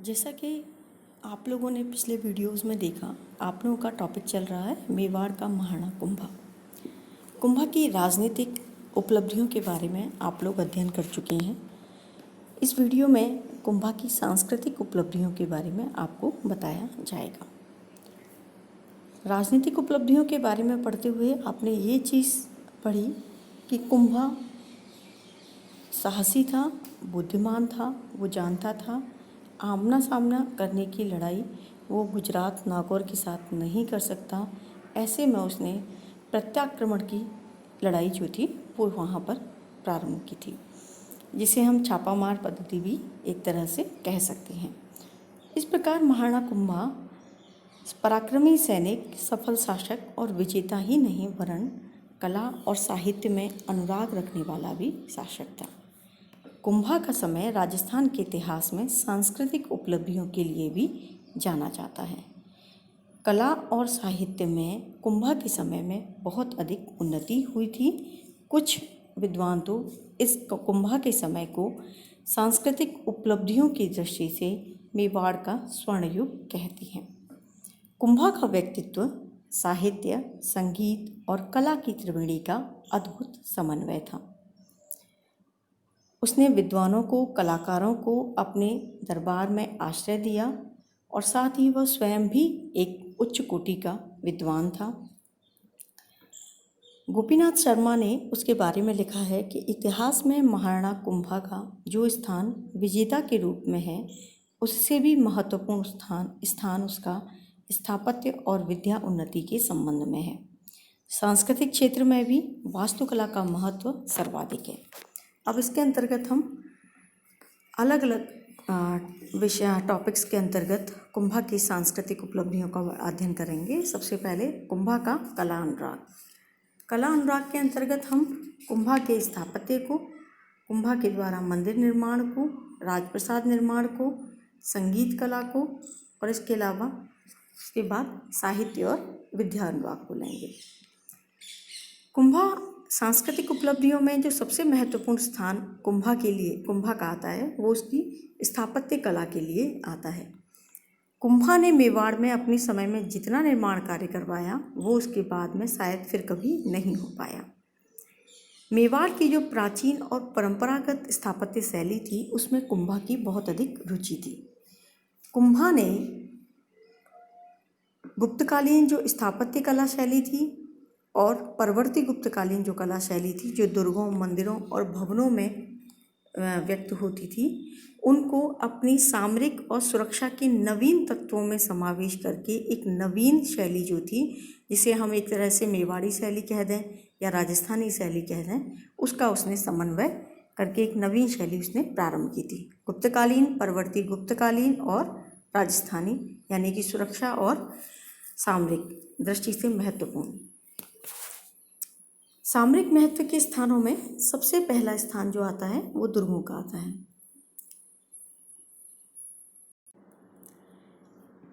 जैसा कि आप लोगों ने पिछले वीडियोस में देखा, आप लोगों का टॉपिक चल रहा है मेवाड़ का महाराणा कुंभा। कुंभा की राजनीतिक उपलब्धियों के बारे में आप लोग अध्ययन कर चुके हैं। इस वीडियो में कुंभा की सांस्कृतिक उपलब्धियों के बारे में आपको बताया जाएगा। राजनीतिक उपलब्धियों के बारे में पढ़ते हुए आपने ये चीज़ पढ़ी कि कुंभा साहसी था, बुद्धिमान था, वो जानता था आमना सामना करने की लड़ाई वो गुजरात नागौर के साथ नहीं कर सकता। ऐसे में उसने प्रत्याक्रमण की लड़ाई जो थी वो वहाँ पर प्रारंभ की थी, जिसे हम छापामार पद्धति भी एक तरह से कह सकते हैं। इस प्रकार महाराणा कुंभा पराक्रमी सैनिक, सफल शासक और विजेता ही नहीं वरन कला और साहित्य में अनुराग रखने वाला भी शासक था। कुंभा का समय राजस्थान के इतिहास में सांस्कृतिक उपलब्धियों के लिए भी जाना जाता है। कला और साहित्य में कुंभा के समय में बहुत अधिक उन्नति हुई थी। कुछ विद्वान तो इस कुंभा के समय को सांस्कृतिक उपलब्धियों की दृष्टि से मेवाड़ का स्वर्ण युग कहती हैं। कुंभा का व्यक्तित्व साहित्य, संगीत और कला की त्रिवेणी का अद्भुत समन्वय था। उसने विद्वानों को, कलाकारों को अपने दरबार में आश्रय दिया और साथ ही वह स्वयं भी एक उच्च कोटि का विद्वान था। गोपीनाथ शर्मा ने उसके बारे में लिखा है कि इतिहास में महाराणा कुंभा का जो स्थान विजेता के रूप में है, उससे भी महत्वपूर्ण स्थान उसका स्थापत्य और विद्या उन्नति के संबंध में है। सांस्कृतिक क्षेत्र में भी वास्तुकला का महत्व सर्वाधिक है। अब इसके अंतर्गत हम अलग अलग विषय टॉपिक्स के अंतर्गत कुंभा की सांस्कृतिक उपलब्धियों का अध्ययन करेंगे। सबसे पहले कुंभा का कला अनुराग। कला अनुराग के अंतर्गत हम कुंभा के स्थापत्य को, कुंभा के द्वारा मंदिर निर्माण को, राजप्रसाद निर्माण को, संगीत कला को और इसके अलावा उसके बाद साहित्य और विद्या अनुराग को लेंगे। कुंभा सांस्कृतिक उपलब्धियों में जो सबसे महत्वपूर्ण स्थान कुंभा का आता है वो उसकी स्थापत्य कला के लिए आता है। कुंभा ने मेवाड़ में अपने समय में जितना निर्माण कार्य करवाया वो उसके बाद में शायद फिर कभी नहीं हो पाया। मेवाड़ की जो प्राचीन और परंपरागत स्थापत्य शैली थी उसमें कुंभा की बहुत अधिक रुचि थी। कुंभा ने गुप्तकालीन जो स्थापत्य कला शैली थी और परवर्ती गुप्तकालीन जो कला शैली थी, जो दुर्गों, मंदिरों और भवनों में व्यक्त होती थी, उनको अपनी सामरिक और सुरक्षा के नवीन तत्वों में समावेश करके एक नवीन शैली जो थी, जिसे हम एक तरह से मेवाड़ी शैली कह दें या राजस्थानी शैली कह दें, उसका उसने समन्वय करके एक नवीन शैली उसने प्रारंभ की थी। गुप्तकालीन, परवर्ती गुप्तकालीन और राजस्थानी, यानी कि सुरक्षा और सामरिक दृष्टि से महत्वपूर्ण। सामरिक महत्व के स्थानों में सबसे पहला स्थान जो आता है वो दुर्गों का आता है।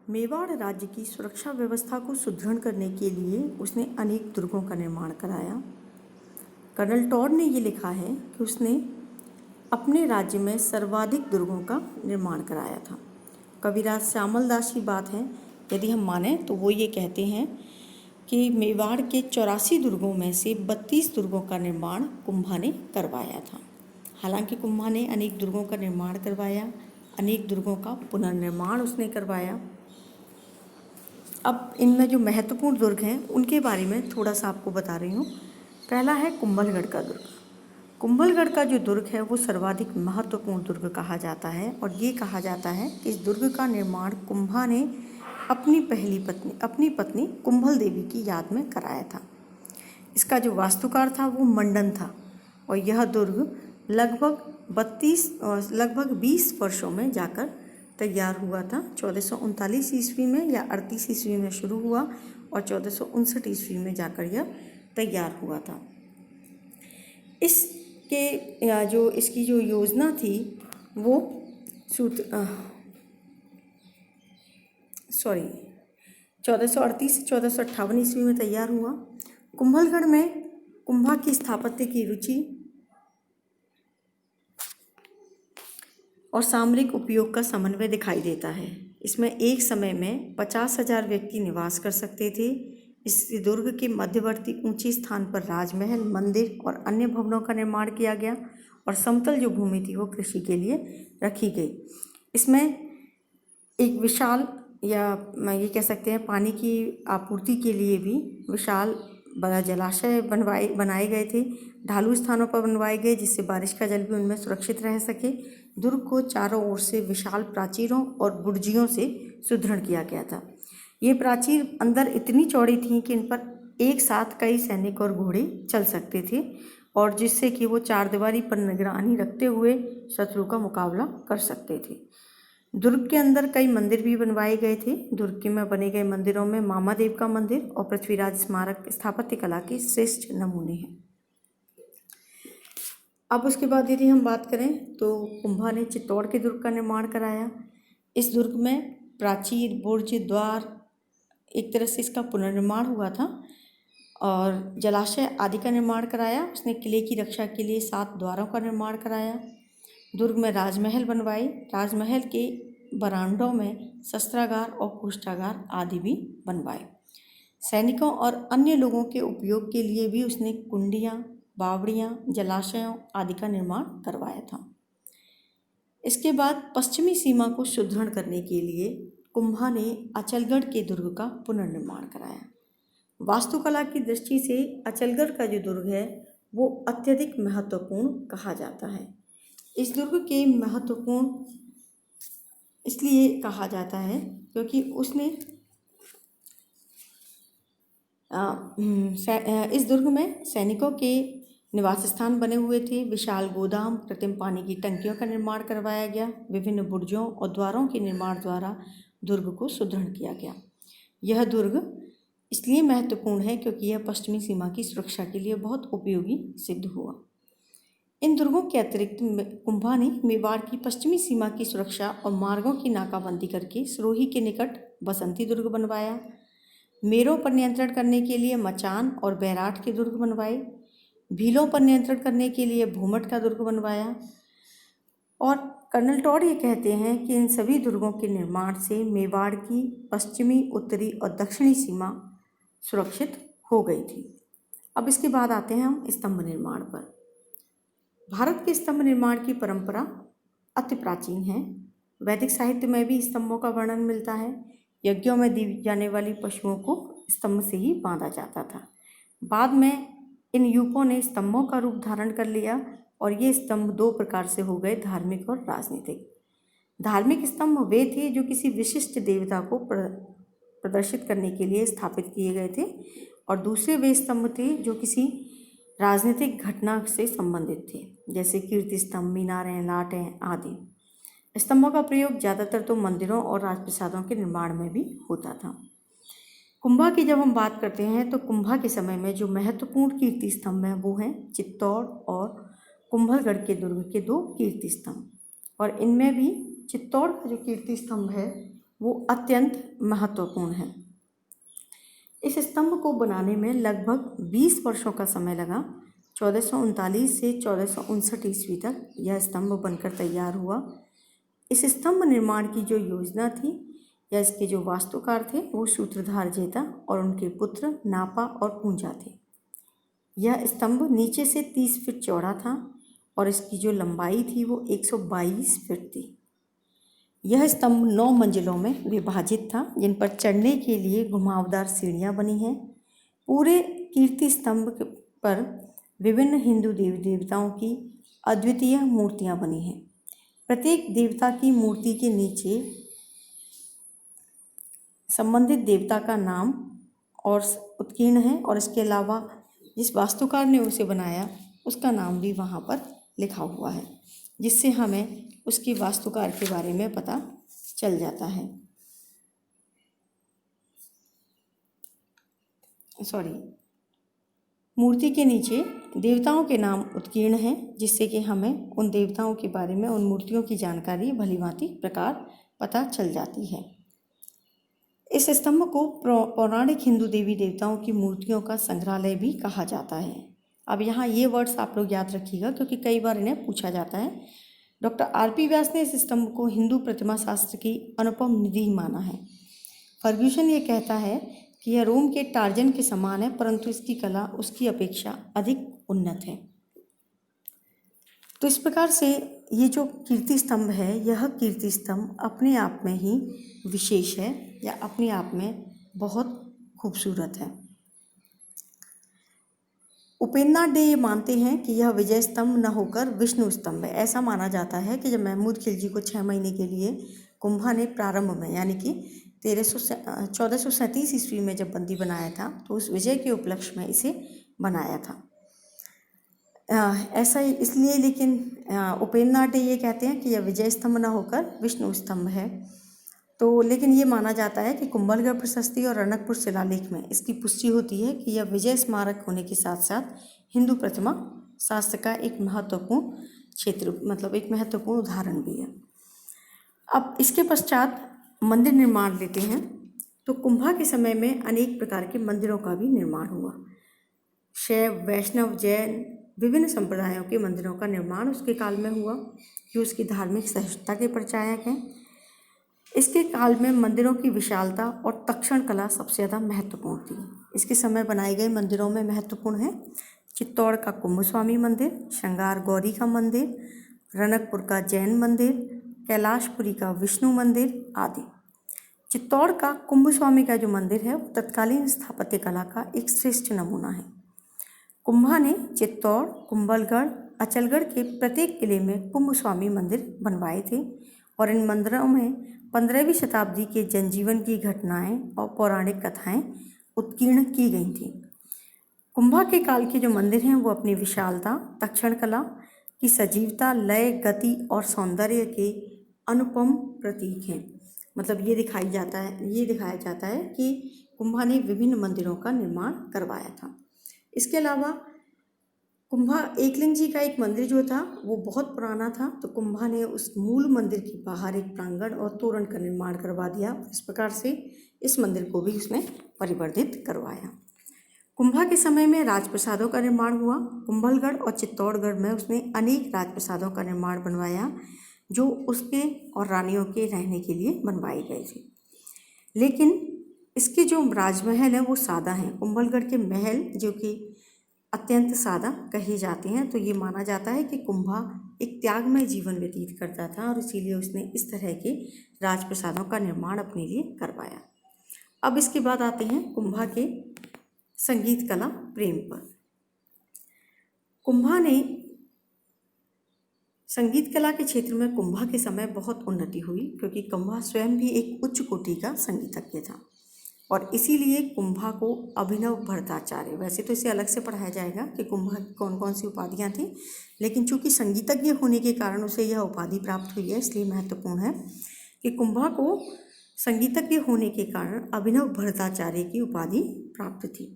मेवाड़ राज्य की सुरक्षा व्यवस्था को सुदृढ़ करने के लिए उसने अनेक दुर्गों का निर्माण कराया। कर्नल टॉड ने ये लिखा है कि उसने अपने राज्य में सर्वाधिक दुर्गों का निर्माण कराया था। कविराज श्यामल दास की बात है यदि हम माने तो वो ये कहते हैं कि मेवाड़ के 84 दुर्गों में से 32 दुर्गों का निर्माण कुंभा ने करवाया था। हालांकि कुंभा ने अनेक दुर्गों का निर्माण करवाया, अनेक दुर्गों का पुनर्निर्माण उसने करवाया। अब इनमें जो महत्वपूर्ण दुर्ग हैं उनके बारे में थोड़ा सा आपको बता रही हूँ। पहला है कुंभलगढ़ का दुर्ग। कुंभलगढ़ का जो दुर्ग है वो सर्वाधिक महत्वपूर्ण दुर्ग कहा जाता है और ये कहा जाता है कि इस दुर्ग का निर्माण कुंभा ने अपनी पत्नी कुंभल देवी की याद में कराया था। इसका जो वास्तुकार था वो मंडन था और यह दुर्ग लगभग 20 वर्षों में जाकर तैयार हुआ था। 1439 ईस्वी में या 38 ईस्वी में शुरू हुआ और 1459 ईस्वी में जाकर यह तैयार हुआ था। इसकी जो योजना थी वो 1438 से 1458 ईस्वी में तैयार हुआ। कुंभलगढ़ में कुंभा की स्थापत्य की रुचि और सामरिक उपयोग का समन्वय दिखाई देता है। इसमें एक समय में 50,000 व्यक्ति निवास कर सकते थे। इस दुर्ग के मध्यवर्ती ऊंचे स्थान पर राजमहल, मंदिर और अन्य भवनों का निर्माण किया गया और समतल जो भूमि थी वो कृषि के लिए रखी गई। इसमें एक विशाल, या ये कह सकते हैं पानी की आपूर्ति के लिए भी विशाल बड़ा जलाशय बनाए गए थे। ढालू स्थानों पर बनवाए गए जिससे बारिश का जल भी उनमें सुरक्षित रह सके। दुर्ग को चारों ओर से विशाल प्राचीरों और बुर्जियों से सुदृढ़ किया गया था। ये प्राचीर अंदर इतनी चौड़ी थी कि इन पर एक साथ कई सैनिक और घोड़े चल सकते थे और जिससे कि वो चारदीवारी पर निगरानी रखते हुए शत्रु का मुकाबला कर सकते थे। दुर्ग के अंदर कई मंदिर भी बनवाए गए थे। दुर्ग में बने गए मंदिरों में मामादेव का मंदिर और पृथ्वीराज स्मारक स्थापत्य कला के श्रेष्ठ नमूने हैं। अब उसके बाद यदि हम बात करें तो कुंभा ने चित्तौड़ के दुर्ग का निर्माण कराया। इस दुर्ग में प्राचीर, बुर्ज, द्वार, एक तरह से इसका पुनर्निर्माण हुआ था और जलाशय आदि का निर्माण कराया। उसने किले की रक्षा के लिए 7 द्वारों का निर्माण कराया। दुर्ग में राजमहल बनवाए। राजमहल के बरामदों में शस्त्रागार और कोष्ठागार आदि भी बनवाए। सैनिकों और अन्य लोगों के उपयोग के लिए भी उसने कुंडियाँ, बावड़ियाँ, जलाशयों आदि का निर्माण करवाया था। इसके बाद पश्चिमी सीमा को सुदृढ़ करने के लिए कुंभा ने अचलगढ़ के दुर्ग का पुनर्निर्माण कराया। वास्तुकला की दृष्टि से अचलगढ़ का जो दुर्ग है वो अत्यधिक महत्वपूर्ण कहा जाता है। इस दुर्ग के महत्वपूर्ण इसलिए कहा जाता है क्योंकि उसने इस दुर्ग में सैनिकों के निवास स्थान बने हुए थे। विशाल गोदाम, कृत्रिम पानी की टंकियों का निर्माण करवाया गया। विभिन्न बुर्जों और द्वारों के निर्माण द्वारा दुर्ग को सुदृढ़ किया गया। यह दुर्ग इसलिए महत्वपूर्ण है क्योंकि यह पश्चिमी सीमा की सुरक्षा के लिए बहुत उपयोगी सिद्ध हुआ। इन दुर्गों के अतिरिक्त कुंभा ने मेवाड़ की पश्चिमी सीमा की सुरक्षा और मार्गों की नाकाबंदी करके सिरोही के निकट बसंती दुर्ग बनवाया। मेरों पर नियंत्रण करने के लिए मचान और बैराट के दुर्ग बनवाए। भीलों पर नियंत्रण करने के लिए भूमट का दुर्ग बनवाया। और कर्नल टॉड ये कहते हैं कि इन सभी दुर्गों के निर्माण से मेवाड़ की पश्चिमी, उत्तरी और दक्षिणी सीमा सुरक्षित हो गई थी। अब इसके बाद आते हैं हम स्तंभ निर्माण पर। भारत के स्तंभ निर्माण की परंपरा अति प्राचीन है। वैदिक साहित्य में भी स्तंभों का वर्णन मिलता है। यज्ञों में दी जाने वाली पशुओं को स्तंभ से ही बांधा जाता था। बाद में इन यूपों ने स्तंभों का रूप धारण कर लिया और ये स्तंभ 2 प्रकार से हो गए, धार्मिक और राजनीतिक। धार्मिक स्तंभ वे थे जो किसी विशिष्ट देवता को प्रदर्शित करने के लिए स्थापित किए गए थे और दूसरे वे स्तंभ थे जो किसी राजनीतिक घटना से संबंधित थे, जैसे कीर्ति स्तंभ, मीनारें, लाटें आदि। स्तंभों का प्रयोग ज़्यादातर तो मंदिरों और राजप्रसादों के निर्माण में भी होता था। कुंभा की जब हम बात करते हैं तो कुंभा के समय में जो महत्वपूर्ण कीर्ति स्तंभ हैं वो हैं चित्तौड़ और कुंभलगढ़ के दुर्ग के 2 कीर्ति स्तंभ। और इनमें भी चित्तौड़ का जो कीर्ति स्तंभ है वो अत्यंत महत्वपूर्ण है। इस स्तंभ को बनाने में लगभग 20 वर्षों का समय लगा। 1439 से 1459 ईस्वी तक यह स्तंभ बनकर तैयार हुआ। इस स्तंभ निर्माण की जो योजना थी या इसके जो वास्तुकार थे वो सूत्रधार जेता और उनके पुत्र नापा और पूंजा थे। यह स्तंभ नीचे से 30 फीट चौड़ा था और इसकी जो लंबाई थी वो 122 फीट थी। यह स्तंभ 9 मंजिलों में विभाजित था जिन पर चढ़ने के लिए घुमावदार सीढ़ियाँ बनी हैं। पूरे कीर्ति स्तंभ पर विभिन्न हिंदू देवी देवताओं की अद्वितीय मूर्तियाँ बनी हैं। प्रत्येक देवता की मूर्ति के नीचे संबंधित देवता का नाम और उत्कीर्ण है और इसके अलावा जिस वास्तुकार ने उसे बनाया उसका नाम भी वहाँ पर लिखा हुआ है, जिससे हमें उसकी वास्तुकार के बारे में पता चल जाता है। मूर्ति के नीचे देवताओं के नाम उत्कीर्ण हैं, जिससे कि हमें उन देवताओं के बारे में, उन मूर्तियों की जानकारी भलीभांति प्रकार पता चल जाती है। इस स्तंभ को पौराणिक हिंदू देवी देवताओं की मूर्तियों का संग्रहालय भी कहा जाता है। अब यहाँ ये वर्ड्स आप लोग याद रखिएगा क्योंकि कई बार इन्हें पूछा जाता है। Doctor RP. व्यास ने इस स्तंभ को हिंदू प्रतिमा शास्त्र की अनुपम निधि माना है। फर्ग्यूसन ये कहता है कि यह रोम के टार्जन के समान है, परंतु इसकी कला उसकी अपेक्षा अधिक उन्नत है। तो इस प्रकार से ये जो कीर्ति स्तंभ है, यह कीर्ति स्तंभ अपने आप में ही विशेष है या अपने आप में बहुत खूबसूरत है। उपेंद्रनाथ डे ये मानते हैं कि यह विजय स्तंभ न होकर विष्णु स्तंभ है। ऐसा माना जाता है कि जब महमूद खिलजी को 6 महीने के लिए कुंभा ने प्रारंभ में यानी कि 1437 ईस्वी में जब बंदी बनाया था, तो उस विजय के उपलक्ष्य में इसे बनाया था। ऐसा ही इसलिए, लेकिन उपेंद्रनाथ डे ये कहते हैं कि यह विजय स्तंभ न होकर विष्णु स्तंभ है। तो लेकिन ये माना जाता है कि कुंभलगढ़ प्रशस्ति और रणकपुर शिलालेख में इसकी पुष्टि होती है कि यह विजय स्मारक होने के साथ साथ हिंदू प्रतिमा शास्त्र का एक महत्वपूर्ण क्षेत्र, मतलब एक महत्वपूर्ण उदाहरण भी है। अब इसके पश्चात मंदिर निर्माण लेते हैं। तो कुंभा के समय में अनेक प्रकार के मंदिरों का भी निर्माण हुआ। शैव, वैष्णव, जैन विभिन्न संप्रदायों के मंदिरों का निर्माण उसके काल में हुआ, जो उसकी धार्मिक सहिष्णुता के प्रचारक हैं। इसके काल में मंदिरों की विशालता और तक्षण कला सबसे ज़्यादा महत्वपूर्ण थी। इसके समय बनाए गए मंदिरों में महत्वपूर्ण है चित्तौड़ का कुंभस्वामी मंदिर, श्रृंगार गौरी का मंदिर, रणकपुर का जैन मंदिर, कैलाशपुरी का विष्णु मंदिर आदि। चित्तौड़ का कुंभस्वामी का जो मंदिर है, वो तत्कालीन स्थापत्य कला का एक श्रेष्ठ नमूना है। कुंभा ने चित्तौड़, कुंभलगढ़, अचलगढ़ के प्रत्येक किले में कुंभस्वामी मंदिर बनवाए थे और इन मंदिरों में 15वीं शताब्दी के जनजीवन की घटनाएं और पौराणिक कथाएं उत्कीर्ण की गई थीं। कुंभा के काल के जो मंदिर हैं वो अपनी विशालता, तक्षण कला की सजीवता, लय, गति और सौंदर्य के अनुपम प्रतीक हैं। मतलब ये दिखाया जाता है कि कुंभा ने विभिन्न मंदिरों का निर्माण करवाया था। इसके अलावा कुंभा एकलिंग जी का एक मंदिर जो था वो बहुत पुराना था, तो कुंभा ने उस मूल मंदिर के बाहर एक प्रांगण और तोरण का निर्माण करवा दिया। इस प्रकार से इस मंदिर को भी उसने परिवर्धित करवाया। कुंभा के समय में राजप्रसादों का निर्माण हुआ। कुंभलगढ़ और चित्तौड़गढ़ में उसने अनेक राजप्रसादों का निर्माण बनवाया, जो उसके और रानियों के रहने के लिए बनवाए गए थे। लेकिन इसके जो राजमहल हैं वो सादा हैं। कुंभलगढ़ के महल जो कि अत्यंत सादा कहे जाते हैं, तो ये माना जाता है कि कुंभा एक त्यागमय जीवन व्यतीत करता था और इसीलिए उसने इस तरह के राजप्रसादों का निर्माण अपने लिए करवाया। अब इसके बाद आते हैं कुंभा के संगीत कला प्रेम पर। कुंभा ने संगीत कला के क्षेत्र में कुंभा के समय बहुत उन्नति हुई, क्योंकि कुंभा स्वयं भी एक उच्च कोटि का संगीतज्ञ था और इसीलिए कुंभा को अभिनव भरताचार्य, वैसे तो इसे अलग से पढ़ाया जाएगा कि कुंभा की कौन कौन सी उपाधियां थी, लेकिन चूंकि संगीतज्ञ होने के कारण उसे यह उपाधि प्राप्त हुई है, इसलिए महत्वपूर्ण है कि कुंभा को संगीतज्ञ होने के कारण अभिनव भरताचार्य की उपाधि प्राप्त थी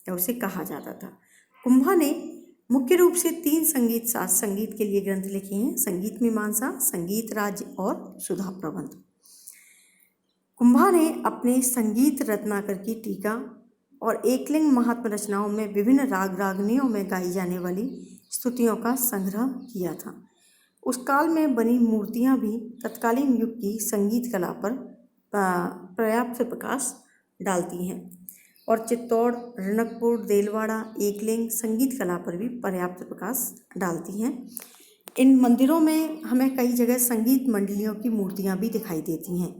या उसे कहा जाता था। कुंभा ने मुख्य रूप से 3 संगीत शास्त्र संगीत के लिए ग्रंथ लिखे हैं: संगीत मीमांसा, संगीत राज्य और सुधा प्रबंध। कुंभा ने अपने संगीत रत्नाकर की टीका और एकलिंग महात्म रचनाओं में विभिन्न राग रागनियों में गाई जाने वाली स्तुतियों का संग्रह किया था। उस काल में बनी मूर्तियां भी तत्कालीन युग की संगीत कला पर पर्याप्त प्रकाश डालती हैं और चित्तौड़, रणकपुर, देलवाड़ा, एकलिंग संगीत कला पर भी पर्याप्त प्रकाश डालती हैं। इन मंदिरों में हमें कई जगह संगीत मंडलियों की मूर्तियां भी दिखाई देती हैं,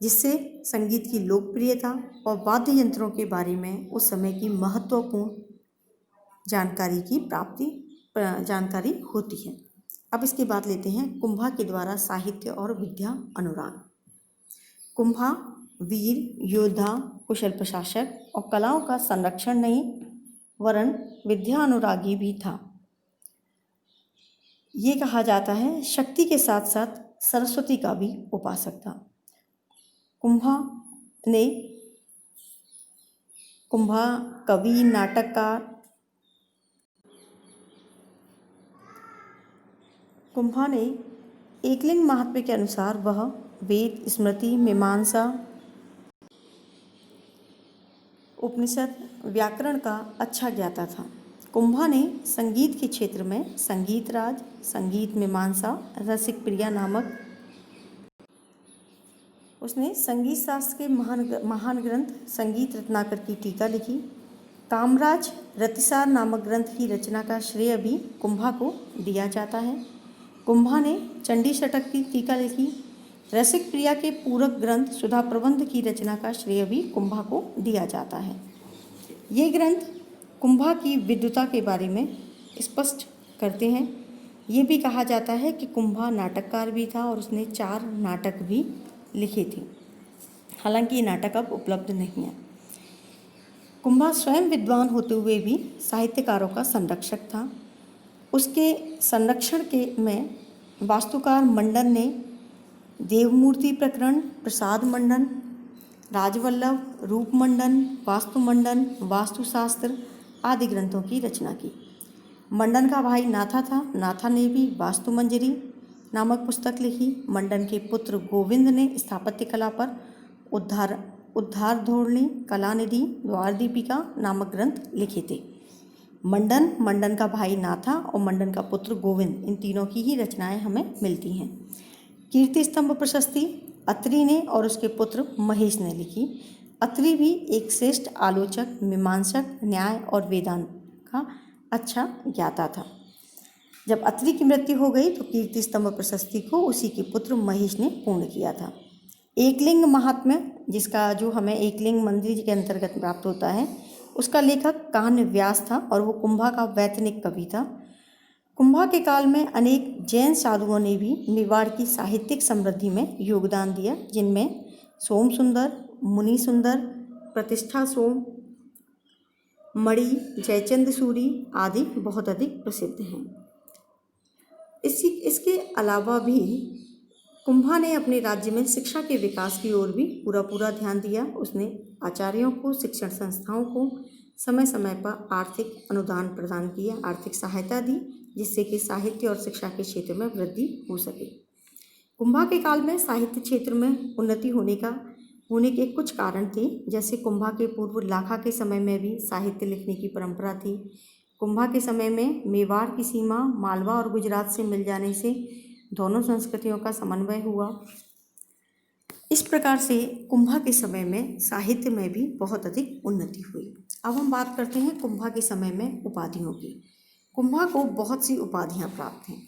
जिससे संगीत की लोकप्रियता और वाद्य यंत्रों के बारे में उस समय की महत्वपूर्ण जानकारी होती है। अब इसकी बात लेते हैं कुंभा के द्वारा साहित्य और विद्या अनुराग। कुंभा वीर, योद्धा, कुशल प्रशासक और कलाओं का संरक्षण नहीं वरन विद्या अनुरागी भी था। ये कहा जाता है शक्ति के साथ साथ सरस्वती का भी उपासक था। कुंभा कवि, नाटककार। कुंभा ने एकलिंग महात्म्य के अनुसार वह वेद, स्मृति, मीमांसा, उपनिषद, व्याकरण का अच्छा ज्ञाता था। कुंभा ने संगीत के क्षेत्र में संगीत राज, संगीत मीमांसा, रसिक प्रिया नामक उसने संगीत शास्त्र के महान ग्रंथ संगीत रत्नाकर की टीका लिखी। कामराज रतिसार नामक ग्रंथ की रचना का श्रेय भी कुंभा को दिया जाता है। कुंभा ने चंडी षटक की टीका लिखी। रसिक प्रिया के पूरक ग्रंथ सुधा प्रबंध की रचना का श्रेय भी कुंभा को दिया जाता है। ये ग्रंथ कुंभा की विद्वता के बारे में स्पष्ट करते हैं। ये भी कहा जाता है कि कुंभा नाटककार भी था और उसने 4 नाटक भी लिखे थे। हालांकि ये नाटक अब उपलब्ध नहीं है। कुंभा स्वयं विद्वान होते हुए भी साहित्यकारों का संरक्षक था। उसके संरक्षण के में वास्तुकार मंडन ने देवमूर्ति प्रकरण, प्रसाद मंडन, राजवल्लभ, रूप मंडन, वास्तु मंडन, वास्तुशास्त्र आदि ग्रंथों की रचना की। मंडन का भाई नाथा था। नाथा ने भी वास्तु मंजरी नामक पुस्तक लिखी। मंडन के पुत्र गोविंद ने स्थापत्य कला पर उद्धार धोरणी, कलानिधि, द्वार दीपिका नामक ग्रंथ लिखे थे। मंडन का भाई नाथा और मंडन का पुत्र गोविंद, इन तीनों की ही रचनाएं हमें मिलती हैं। कीर्ति स्तंभ प्रशस्ति अत्रि ने और उसके पुत्र महेश ने लिखी। अत्रि भी एक श्रेष्ठ आलोचक, मीमांसक, न्याय और वेदांत का अच्छा ज्ञाता था। जब अत्रि की मृत्यु हो गई तो कीर्ति स्तंभ प्रशस्ति को उसी के पुत्र महेश ने पूर्ण किया था। एकलिंग महात्म्य, जिसका जो हमें एकलिंग मंदिर के अंतर्गत प्राप्त होता है, उसका लेखक कान्य व्यास था और वो कुंभा का वैतनिक कवि था। कुंभा के काल में अनेक जैन साधुओं ने भी मेवाड़ की साहित्यिक समृद्धि में योगदान दिया, जिनमें सोम सुंदर, मुनि सुंदर, प्रतिष्ठा सोम, मणि, जयचंद सूरी आदि बहुत अधिक प्रसिद्ध हैं। इसके अलावा भी कुंभा ने अपने राज्य में शिक्षा के विकास की ओर भी पूरा ध्यान दिया। उसने आचार्यों को, शिक्षण संस्थाओं को समय समय पर आर्थिक अनुदान प्रदान किया, आर्थिक सहायता दी, जिससे कि साहित्य और शिक्षा के क्षेत्र में वृद्धि हो सके। कुंभा के काल में साहित्य क्षेत्र में उन्नति होने के कुछ कारण थे। जैसे कुंभा के पूर्व लाखा के समय में भी साहित्य लिखने की परंपरा थी। कुंभा के समय में मेवाड़ की सीमा मालवा और गुजरात से मिल जाने से दोनों संस्कृतियों का समन्वय हुआ। इस प्रकार से कुंभा के समय में साहित्य में भी बहुत अधिक उन्नति हुई। अब हम बात करते हैं कुंभा के समय में उपाधियों की। कुंभा को बहुत सी उपाधियां प्राप्त हैं।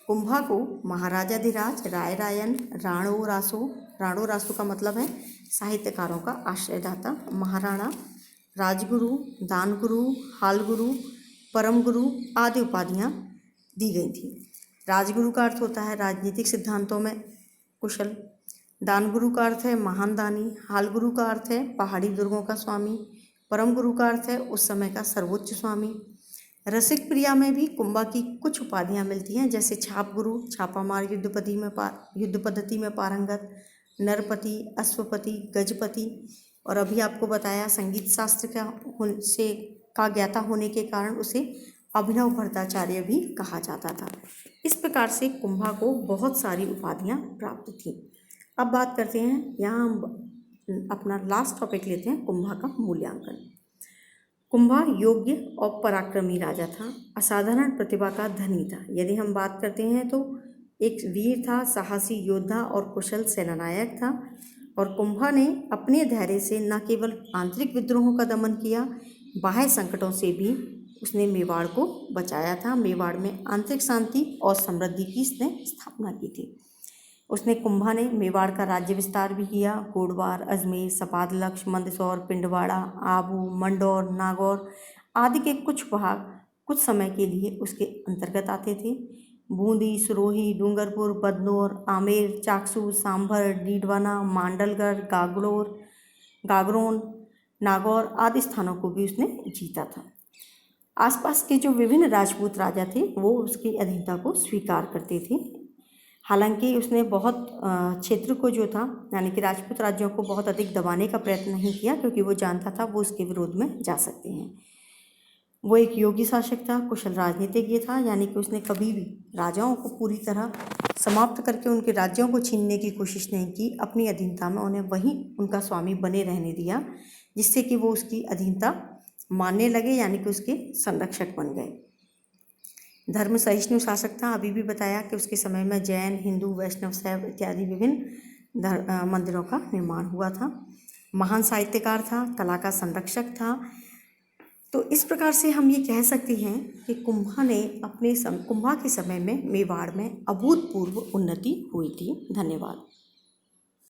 कुंभा को महाराजाधिराज, राय रायन, राणो रासो का मतलब है साहित्यकारों का आश्रयदाता, महाराणा, राजगुरु, दानगुरु, हालगुरु, परम गुरु आदि उपाधियां दी गई थी। राजगुरु का अर्थ होता है राजनीतिक सिद्धांतों में कुशल, दानगुरु का अर्थ है महान दानी, हालगुरु का अर्थ है पहाड़ी दुर्गों का स्वामी, परम गुरु का अर्थ है उस समय का सर्वोच्च स्वामी। रसिक प्रिया में भी कुंभा की कुछ उपाधियां मिलती हैं, जैसे छाप गुरु, छापामार युद्ध पद्धति में पारंगत, नरपति, अश्वपति, गजपति, और अभी आपको बताया संगीत शास्त्र का ज्ञाता होने के कारण उसे अभिनव भट्टाचार्य भी कहा जाता था। इस प्रकार से कुंभा को बहुत सारी उपाधियां प्राप्त थी। अब बात करते हैं, यहाँ हम अपना लास्ट टॉपिक लेते हैं, कुंभा का मूल्यांकन। कुंभा योग्य और पराक्रमी राजा था, असाधारण प्रतिभा का धनी था। यदि हम बात करते हैं तो एक वीर था, साहसी योद्धा और कुशल सेनानायक था। और कुंभा ने अपने धैर्य से न केवल आंतरिक विद्रोहों का दमन किया, बाह्य संकटों से भी उसने मेवाड़ को बचाया था। मेवाड़ में आंतरिक शांति और समृद्धि की इसने स्थापना की थी। कुंभा ने मेवाड़ का राज्य विस्तार भी किया। गोडवार, अजमेर, सपादलक्ष, मंदसौर, पिंडवाड़ा, आबू, मंडौर, नागौर आदि के कुछ भाग कुछ समय के लिए उसके अंतर्गत आते थे। बूंदी, सिरोही, डूंगरपुर, बदनौर, आमेर, चाकसू, सांभर, डीडवाना, मांडलगढ़, गागरोन, नागौर आदि स्थानों को भी उसने जीता था। आसपास के जो विभिन्न राजपूत राजा थे वो उसकी अधीनता को स्वीकार करते थे। हालांकि उसने बहुत क्षेत्र को जो था यानी कि राजपूत राज्यों को बहुत अधिक दबाने का प्रयत्न नहीं किया, क्योंकि वो जानता था वो उसके विरोध में जा सकते हैं। वो एक योगी शासक था, कुशल राजनीतिज्ञ था, यानी कि उसने कभी भी राजाओं को पूरी तरह समाप्त करके उनके राज्यों को छीनने की कोशिश नहीं की। अपनी अधीनता में उन्हें वहीं उनका स्वामी बने रहने दिया, जिससे कि वो उसकी अधीनता मानने लगे, यानी कि उसके संरक्षक बन गए। धर्म सहिष्णु शासक था, अभी भी बताया कि उसके समय में जैन, हिंदू, वैष्णव, शैव इत्यादि विभिन्न मंदिरों का निर्माण हुआ था। महान साहित्यकार था, कला का संरक्षक था। तो इस प्रकार से हम ये कह सकते हैं कि कुंभा के समय में मेवाड़ में अभूतपूर्व उन्नति हुई थी। धन्यवाद।